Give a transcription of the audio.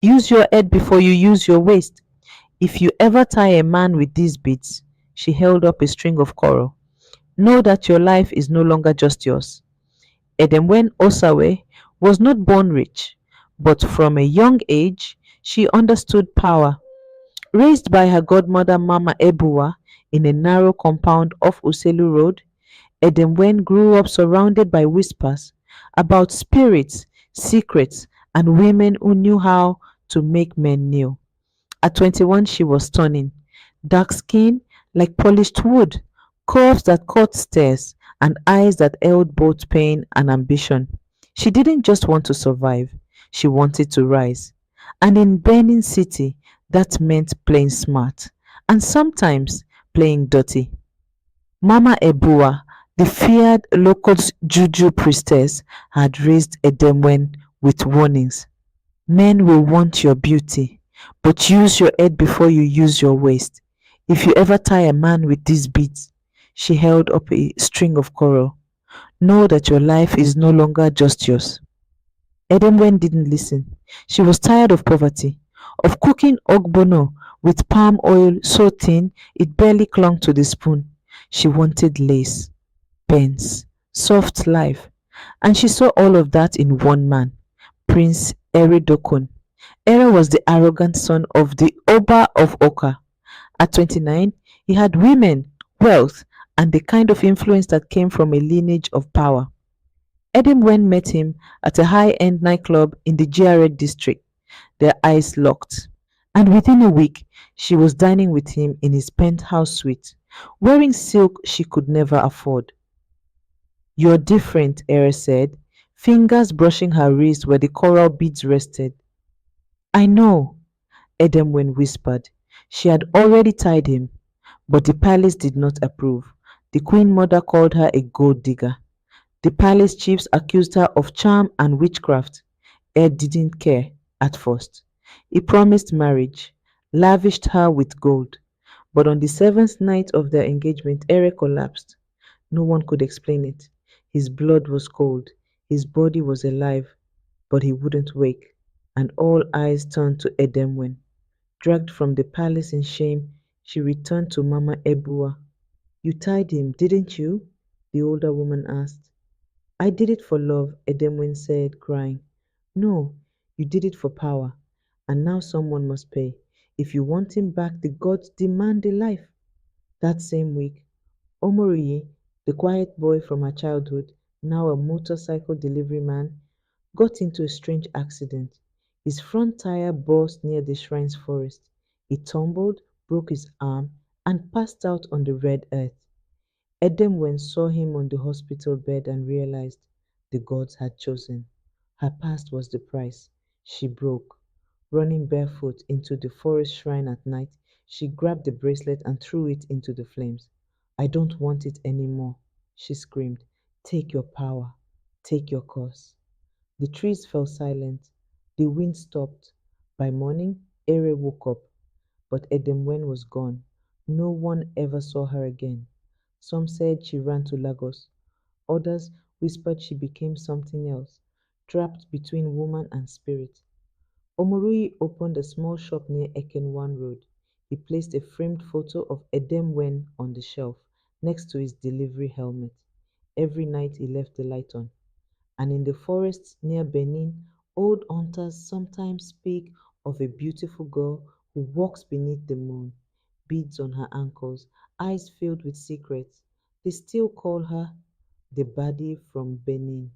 Use your head before you use your waist. If you ever tie a man with these beads, she held up a string of coral, know that your life is no longer just yours. Edemwen Osawe was not born rich, but from a young age she understood power. Raised by her godmother Mama Ebuwa in a narrow compound off Uselu Road, Edemwen grew up surrounded by whispers about spirits, secrets, and women who knew how to make men kneel. At 21, she was stunning. Dark skin like polished wood, curves that caught stares, and eyes that held both pain and ambition. She didn't just want to survive, she wanted to rise. And in Benin City, that meant playing smart and sometimes playing dirty. Mama Ebua, the feared local juju priestess, had raised Edemwen with warnings. Men will want your beauty, but use your head before you use your waist. If you ever tie a man with these beads, she held up a string of coral, know that your life is no longer just yours. Edemwen didn't listen. She was tired of poverty, of cooking ogbono with palm oil so thin it barely clung to the spoon. She wanted lace, pens, soft life, and she saw all of that in one man, Prince Eridokun. Era was the arrogant son of the Oba of Oka. At 29, he had women, wealth, and the kind of influence that came from a lineage of power. Edimwen met him at a high-end nightclub in the GRA district. Their eyes locked. And within a week, she was dining with him in his penthouse suite, wearing silk she could never afford. You're different, Era said, fingers brushing her wrist where the coral beads rested. I know, Edemwen whispered. She had already tied him, but the palace did not approve. The queen mother called her a gold digger. The palace chiefs accused her of charm and witchcraft. Ed didn't care at first. He promised marriage, lavished her with gold. But on the seventh night of their engagement, Ere collapsed. No one could explain it. His blood was cold, his body was alive, but he wouldn't wake, and all eyes turned to Edemwen. Dragged from the palace in shame, she returned to Mama Ebua. You tied him, didn't you? The older woman asked. I did it for love, Edemwen said, crying. No, you did it for power, and now someone must pay. If you want him back, the gods demand a life. That same week, Omoriyi, the quiet boy from her childhood, now a motorcycle delivery man, got into a strange accident. His front tire burst near the shrine's forest. He tumbled, broke his arm, and passed out on the red earth. Edemwen saw him on the hospital bed and realized the gods had chosen. Her past was the price. She broke. Running barefoot into the forest shrine at night, she grabbed the bracelet and threw it into the flames. I don't want it anymore, she screamed. Take your power. Take your curse. The trees fell silent. The wind stopped. By morning, Ere woke up, but Edemwen was gone. No one ever saw her again. Some said she ran to Lagos. Others whispered she became something else, trapped between woman and spirit. Omorui opened a small shop near Ekenwan Road. He placed a framed photo of Edemwen on the shelf, next to his delivery helmet. Every night he left the light on. And in the forests near Benin, old hunters sometimes speak of a beautiful girl who walks beneath the moon, beads on her ankles, eyes filled with secrets. They still call her the Baddie from Benin.